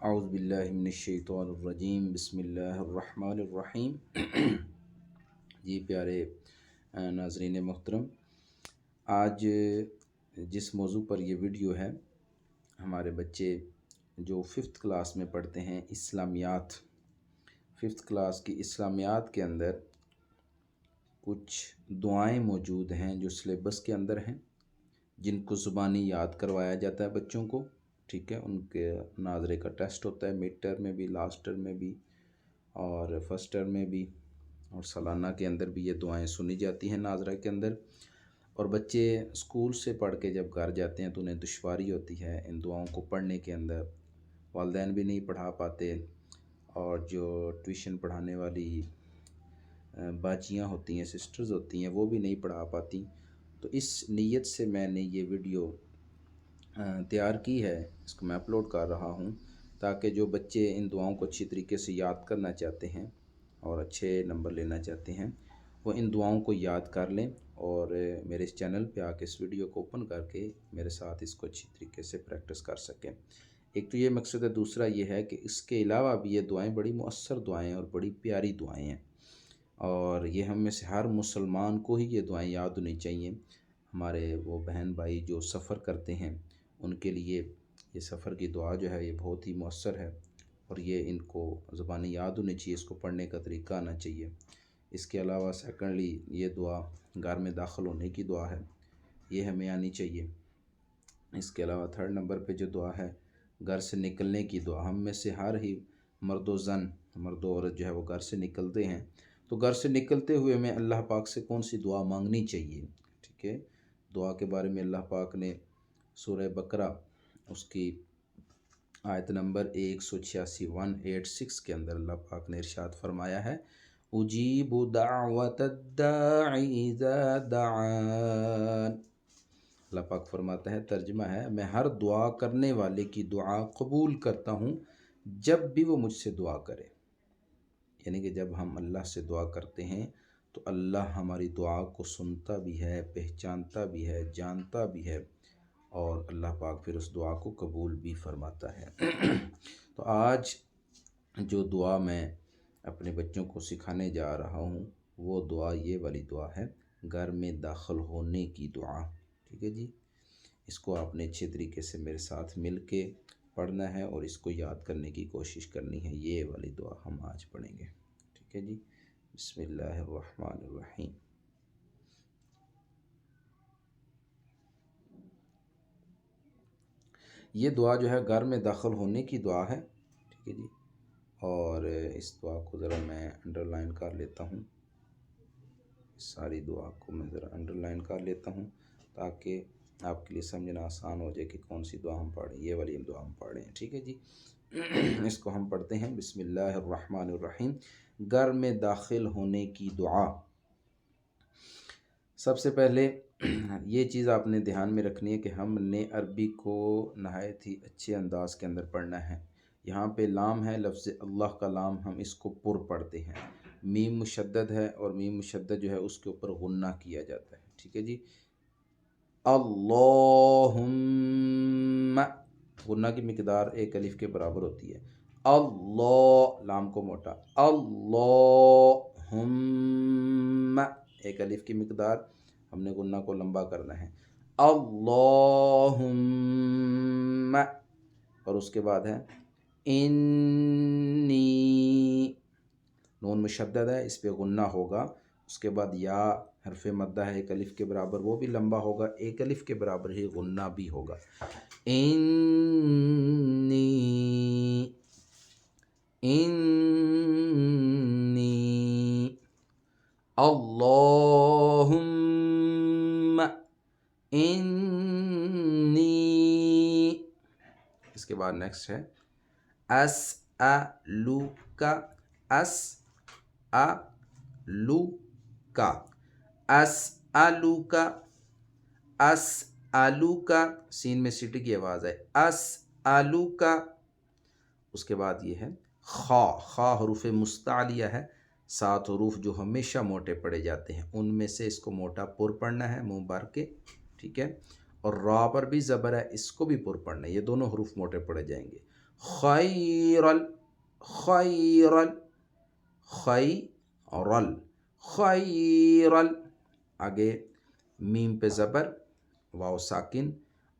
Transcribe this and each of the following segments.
اعوذ باللہ من الشیطان الرجیم بسم اللہ الرحمن الرحیم۔ جی پیارے ناظرین محترم، آج جس موضوع پر یہ ویڈیو ہے، ہمارے بچے جو 5th کلاس میں پڑھتے ہیں اسلامیات، 5th کلاس کی اسلامیات کے اندر کچھ دعائیں موجود ہیں جو سلیبس کے اندر ہیں، جن کو زبانی یاد کروایا جاتا ہے بچوں کو، ٹھیک ہے۔ ان کے ناظرے کا ٹیسٹ ہوتا ہے، مڈ ٹرم میں بھی، لاسٹ ٹرم میں بھی، اور فرسٹ ٹرم میں بھی، اور سالانہ کے اندر بھی یہ دعائیں سنی جاتی ہیں ناظرہ کے اندر۔ اور بچے اسکول سے پڑھ کے جب گھر جاتے ہیں تو انہیں دشواری ہوتی ہے ان دعاؤں کو پڑھنے کے اندر، والدین بھی نہیں پڑھا پاتے، اور جو ٹیوشن پڑھانے والی باچیاں ہوتی ہیں، سسٹرز ہوتی ہیں، وہ بھی نہیں پڑھا پاتی۔ تو اس نیت سے میں نے یہ ویڈیو تیار کی ہے، اس کو میں اپلوڈ کر رہا ہوں تاکہ جو بچے ان دعاؤں کو اچھی طریقے سے یاد کرنا چاہتے ہیں اور اچھے نمبر لینا چاہتے ہیں، وہ ان دعاؤں کو یاد کر لیں اور میرے اس چینل پہ آ کے اس ویڈیو کو اوپن کر کے میرے ساتھ اس کو اچھی طریقے سے پریکٹس کر سکیں۔ ایک تو یہ مقصد ہے، دوسرا یہ ہے کہ اس کے علاوہ بھی یہ دعائیں بڑی مؤثر دعائیں اور بڑی پیاری دعائیں ہیں، اور یہ ہم میں سے ہر مسلمان کو ہی یہ دعائیں یاد ہونی چاہیے۔ ہمارے وہ بہن بھائی جو سفر کرتے ہیں، ان کے لیے یہ سفر کی دعا جو ہے یہ بہت ہی مؤثر ہے، اور یہ ان کو زبانی یاد ہونی چاہیے، اس کو پڑھنے کا طریقہ آنا چاہیے۔ اس کے علاوہ سیکنڈلی یہ دعا گھر میں داخل ہونے کی دعا ہے، یہ ہمیں آنی چاہیے۔ اس کے علاوہ 3rd نمبر پہ جو دعا ہے، گھر سے نکلنے کی دعا۔ ہم میں سے ہر ہی مرد و زن، مرد و عورت جو ہے وہ گھر سے نکلتے ہیں، تو گھر سے نکلتے ہوئے ہمیں اللہ پاک سے کون سی دعا مانگنی چاہیے، ٹھیک ہے۔ دعا کے بارے میں اللہ پاک نے سورہ بقرہ اس کی آیت نمبر 186 186 کے اندر اللہ پاک نے ارشاد فرمایا ہے، اجیب دعوت الداعی اذا دعان۔ اللہ پاک فرماتا ہے، ترجمہ ہے، میں ہر دعا کرنے والے کی دعا قبول کرتا ہوں جب بھی وہ مجھ سے دعا کرے۔ یعنی کہ جب ہم اللہ سے دعا کرتے ہیں تو اللہ ہماری دعا کو سنتا بھی ہے، پہچانتا بھی ہے، جانتا بھی ہے، اور اللہ پاک پھر اس دعا کو قبول بھی فرماتا ہے۔ تو آج جو دعا میں اپنے بچوں کو سکھانے جا رہا ہوں وہ دعا یہ والی دعا ہے، گھر میں داخل ہونے کی دعا، ٹھیک ہے جی۔ اس کو آپ نے اچھے طریقے سے میرے ساتھ مل کے پڑھنا ہے اور اس کو یاد کرنے کی کوشش کرنی ہے۔ یہ والی دعا ہم آج پڑھیں گے، ٹھیک ہے جی۔ بسم اللہ الرحمن الرحیم۔ یہ دعا جو ہے گھر میں داخل ہونے کی دعا ہے، ٹھیک ہے جی۔ اور اس دعا کو ذرا میں انڈر لائن کر لیتا ہوں، ساری دعا کو میں ذرا انڈر لائن کر لیتا ہوں تاکہ آپ کے لیے سمجھنا آسان ہو جائے کہ کون سی دعا ہم پڑھیں۔ یہ والی دعا ہم پڑھیں، ٹھیک ہے جی۔ اس کو ہم پڑھتے ہیں، بسم اللہ الرحمن الرحیم، گھر میں داخل ہونے کی دعا۔ سب سے پہلے یہ چیز آپ نے دھیان میں رکھنی ہے کہ ہم نے عربی کو نہایت ہی اچھے انداز کے اندر پڑھنا ہے۔ یہاں پہ لام ہے، لفظ اللہ کا لام، ہم اس کو پر پڑھتے ہیں۔ میم مشدد ہے، اور میم مشدد جو ہے اس کے اوپر غنہ کیا جاتا ہے، ٹھیک ہے جی۔ اللہم، غنہ کی مقدار ایک الف کے برابر ہوتی ہے۔ اللہ، لام کو موٹا، اللہم، ایک الف کی مقدار، ہم نے غنہ کو لمبا کرنا ہے، اللہم، اور اس کے بعد ہے انی، نون مشدد ہے، اس پہ غنہ ہوگا، اس کے بعد یا حرف مدہ ہے ایک الف کے برابر، وہ بھی لمبا ہوگا، ایک الف کے برابر ہی غنہ بھی ہوگا۔ انی، انی، اللہم، انی۔ اس کے بعد نیکسٹ ہے اسألوک، اسألوک، اسألوک، اسألوک، سین میں سیٹی کی آواز ہے، اسألوک۔ اس کے بعد یہ ہے خا، خا حروف مستعلیہ ہے، 7 حروف جو ہمیشہ موٹے پڑے جاتے ہیں، ان میں سے اس کو موٹا پر پڑھنا ہے منہ بھر کے، ٹھیک ہے۔ اور را پر بھی زبر ہے، اس کو بھی پر پڑھنا ہے، یہ دونوں حروف موٹے پڑے جائیں گے۔ خیرل خیرل خیرل خیرل. آگے میم پہ زبر، واو ساکن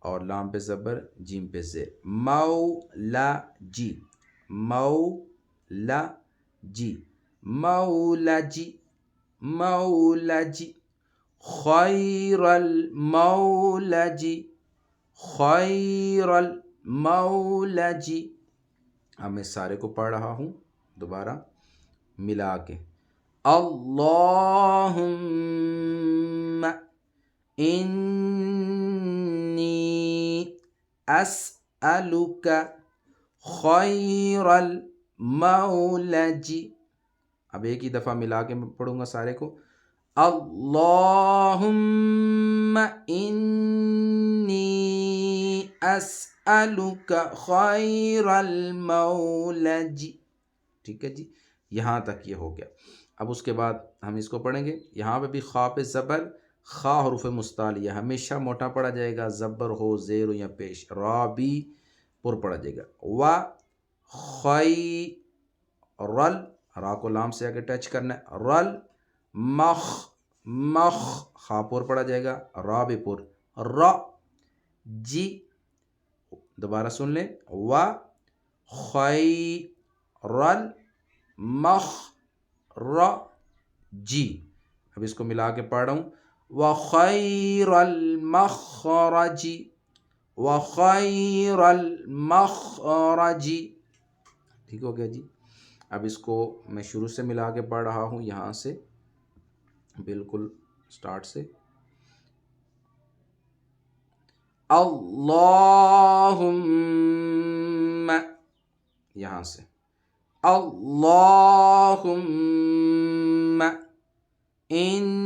اور لام پہ زبر، جیم پہ زیر. مولا جی مولا جی مولا جی مولا جی. خیر المولا جی خیر المولا جی. اب میں سارے کو پڑھ رہا ہوں دوبارہ ملا کے. اللہم انی اسألک خیر المولج. اب ایک ہی دفعہ ملا کے میں پڑھوں گا سارے کو. اللہم انی اسألک خیر المولج. ٹھیک ہے جی، یہاں تک یہ ہو گیا. اب اس کے بعد ہم اس کو پڑھیں گے. یہاں پہ بھی خا پہ زبر، خا حروف مستعلیہ ہمیشہ موٹا پڑھا جائے گا، زبر ہو زیر ہو یا پیش. را بھی پر پڑھا جائے گا. و خی رل، را کو لام سے آگے ٹچ کرنا ہے. رل مخ مخ، خا پر پڑھا جائے گا، را بھی پر. را جی، دوبارہ سن لیں. و خی رل مخ ر جی. اب اس کو ملا کے پڑھ رہا ہوں. وخیر المخرج وخیر المخرج. ٹھیک ہو گیا جی. اب اس کو میں شروع سے ملا کے پڑھ رہا ہوں، یہاں سے بالکل سٹارٹ سے. اللہم، یہاں سے اللہم انی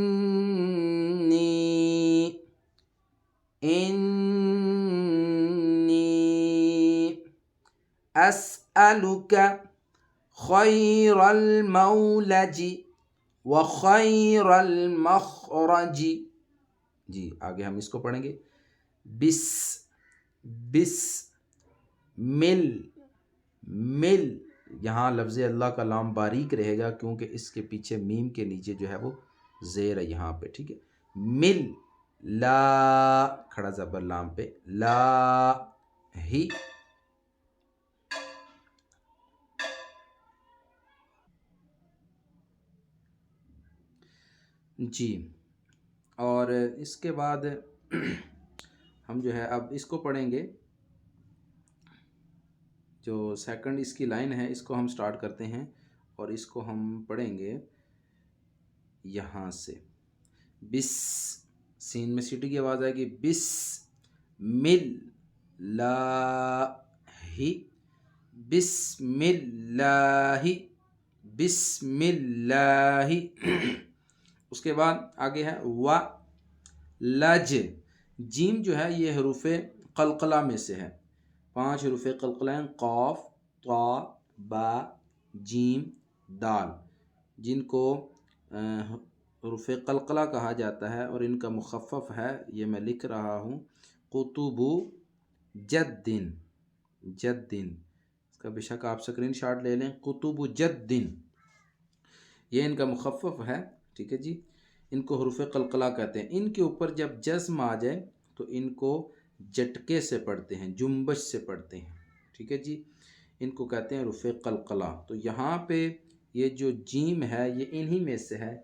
اسألک خیر المولج وخیر المخرج. جی آگے ہم اس کو پڑھیں گے. بس بس مل مل. یہاں لفظ اللہ کا لام باریک رہے گا کیونکہ اس کے پیچھے میم کے نیچے جو ہے وہ زیر ہے یہاں پہ. ٹھیک ہے. مل لا، کھڑا زبر لام پہ، لا ہی. جی اور اس کے بعد ہم جو ہے اب اس کو پڑھیں گے. جو سیکنڈ اس کی لائن ہے اس کو ہم سٹارٹ کرتے ہیں اور اس کو ہم پڑھیں گے یہاں سے. بس، سین میں سیٹی کی آواز آئے گی. بس مل لا ہی بسم اللہ بسم اللہ. اس کے بعد آگے ہے و لج. جیم جو ہے یہ حروف قلقلہ میں سے ہے. 5 حروف قلقلہ ہیں: قاف، طا، با، جیم، دال، جن کو حروف قلقلہ کہا جاتا ہے اور ان کا مخفف ہے. یہ میں لکھ رہا ہوں قطب جدن جدن. اس کا بے شک آپ اسکرین شاٹ لے لیں. قطب جدن یہ ان کا مخفف ہے. ٹھیک ہے جی. ان کو حروف قلقلہ کہتے ہیں. ان کے اوپر جب جزم آ جائے تو ان کو جٹکے سے پڑھتے ہیں، جنبش سے پڑھتے ہیں. ٹھیک ہے جی. ان کو کہتے ہیں حروف قلقلہ. تو یہاں پہ یہ جو جیم ہے یہ انہی میں سے ہے،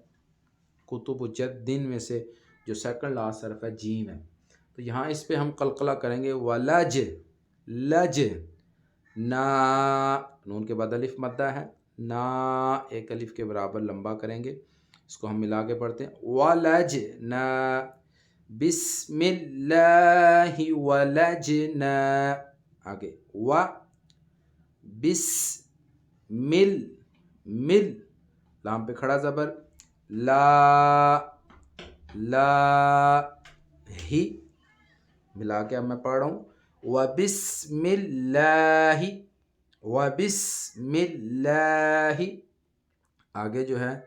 قطب جدن میں سے جو سیکنڈ لاسٹ حرف ہے جیم ہے. تو یہاں اس پہ ہم قلقلہ کریں گے. ولج لج نا، نون کے بعد الف مدہ ہے، نا ایک الف کے برابر لمبا کریں گے. اس کو ہم ملا کے پڑھتے ہیں. ولج نا بسم اللہ ولجنا. آگے و بس مل مل، لام پہ کھڑا زبر، لا لا ہی. ملا کے اب میں پڑھ رہا ہوں. وبسم اللہ وبسم اللہ. آگے جو ہے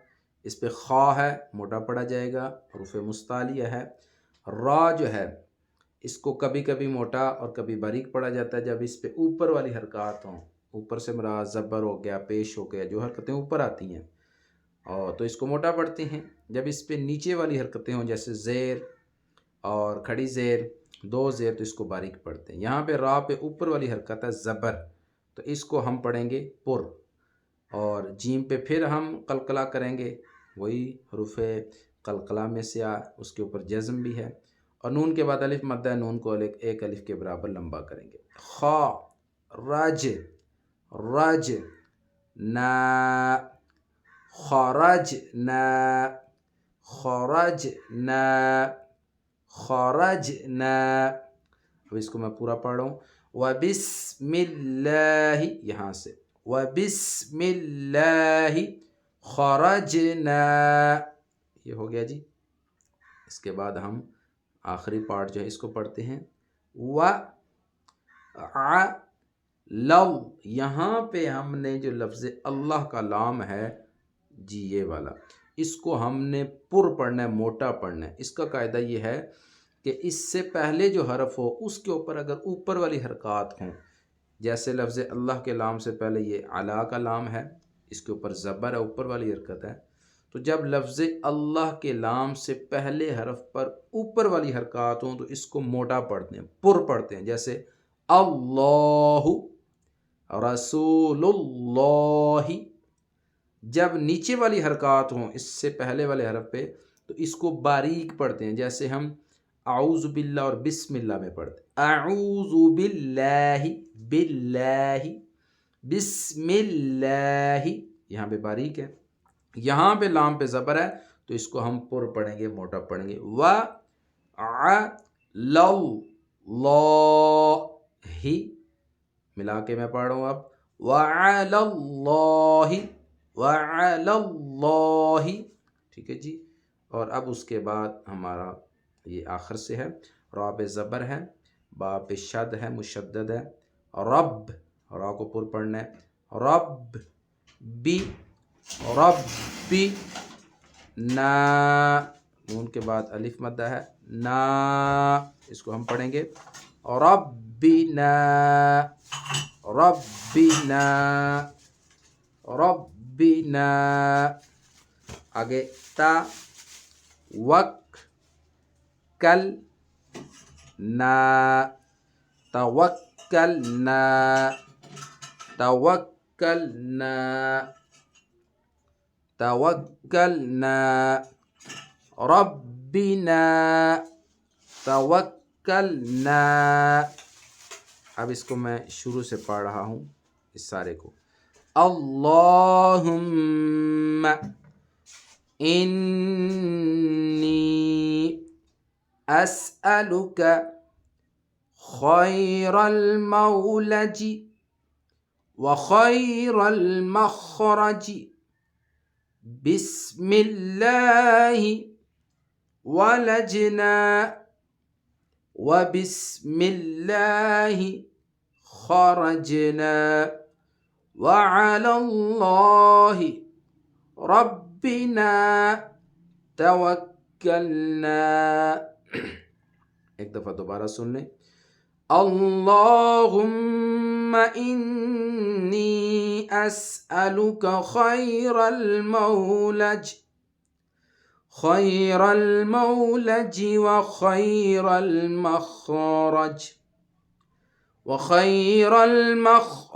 اس پہ خا ہے، موٹا پڑھا جائے گا، حروف مستعلیہ ہے. را جو ہے اس کو کبھی کبھی موٹا اور کبھی باریک پڑھا جاتا ہے جب اس پہ اوپر والی حرکات ہوں. اوپر سے مراد زبر ہو گیا، پیش ہو گیا، جو حرکتیں اوپر آتی ہیں اور تو اس کو موٹا پڑھتے ہیں. جب اس پہ نیچے والی حرکتیں ہوں جیسے زیر اور کھڑی زیر، دو زیر، تو اس کو باریک پڑھتے ہیں. یہاں پہ را پہ اوپر والی حرکت ہے زبر، تو اس کو ہم پڑھیں گے پر. اور جیم پہ پھر ہم قلقلہ کریں گے، وہی حروف قلقلہ میں سے اس کے اوپر جزم بھی ہے. اور نون کے بعد الف مدہ نون کو ایک الف کے برابر لمبا کریں گے. خا رج رج نا خرج نا خرج نا خرج نا. اب اس کو میں پورا پڑھ رہا ہوں. وبسم اللہ، یہاں سے وبسم اللہ خرجنا، یہ ہو گیا جی. اس کے بعد ہم آخری پارٹ جو ہے اس کو پڑھتے ہیں. لو، یہاں پہ ہم نے جو لفظ اللہ کا لام ہے جی یہ والا، اس کو ہم نے پر پڑھنا ہے، موٹا پڑھنا ہے. اس کا قاعدہ یہ ہے کہ اس سے پہلے جو حرف ہو اس کے اوپر اگر اوپر والی حرکات ہوں، جیسے لفظ اللہ کے لام سے پہلے یہ علا کا لام ہے، اس کے اوپر زبر ہے، اوپر والی حرکت ہے، تو جب لفظ اللہ کے لام سے پہلے حرف پر اوپر والی حرکات ہوں تو اس کو موٹا پڑھتے ہیں، پر پڑھتے ہیں. جیسے اللہ رسول اللہ. جب نیچے والی حرکات ہوں اس سے پہلے والے حرف پہ تو اس کو باریک پڑھتے ہیں. جیسے ہم اعوذ باللہ اور بسم اللہ میں پڑھتے ہیں. اعوذ باللہ باللہ بسم اللہ، یہاں پہ باریک ہے. یہاں پہ لام پہ زبر ہے تو اس کو ہم پر پڑھیں گے، موٹا پڑھیں گے. لو لو ہی، ملا کے میں پڑھ رہا ہوں اب. وعلی اللہ وعلی اللہ، ٹھیک ہے جی. اور اب اس کے بعد ہمارا یہ آخر سے ہے. را پہ زبر ہے، با پہ شد ہے، مشدد ہے. رب، را کو پر پڑھنا ہے. رب بی ربی نا، نون کے بعد الف مدہ ہے، نا، اس کو ہم پڑھیں گے ربنا ربنا ربنا. آگے تا وک کل نا توکلنا توکلنا توکلنا ربنا توکلنا. اب اس کو میں شروع سے پڑھ رہا ہوں اس سارے کو. اللہم انی اسألک خیر المولج وخیر المخرج بسم اللہ ولجنا وبسم اللہ خرجنا وعلی اللہ ربنا توکلنا. ایک دفعہ دوبارہ سن لیں. اللہم انی اسألک خیر المولج وخیر المخرج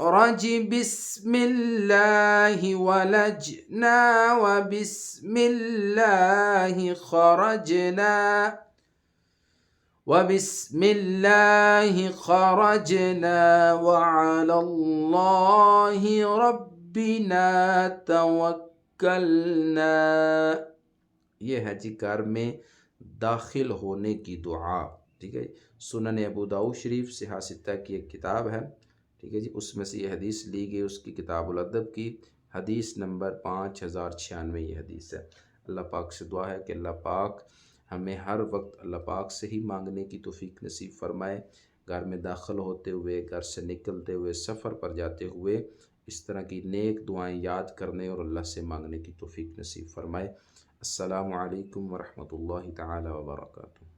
بسم اللہ ولجنا وبسم اللہ خرجنا وبسم اللہ خرجنا وعلی اللہ ربنا توکلنا. یہ ہے جی گھر میں داخل ہونے کی دعا، ٹھیک ہے. سنن ابو داؤد شریف صحاح ستہ کی ایک کتاب ہے، ٹھیک ہے جی. اس میں سے یہ حدیث لی گئی، اس کی کتاب الادب کی حدیث نمبر 5096 یہ حدیث ہے. اللہ پاک سے دعا ہے کہ اللہ پاک ہمیں ہر وقت اللہ پاک سے ہی مانگنے کی توفیق نصیب فرمائے. گھر میں داخل ہوتے ہوئے، گھر سے نکلتے ہوئے، سفر پر جاتے ہوئے اس طرح کی نیک دعائیں یاد کرنے اور اللہ سے مانگنے کی توفیق نصیب فرمائے. السلام علیکم ورحمۃ اللہ تعالی وبرکاتہ.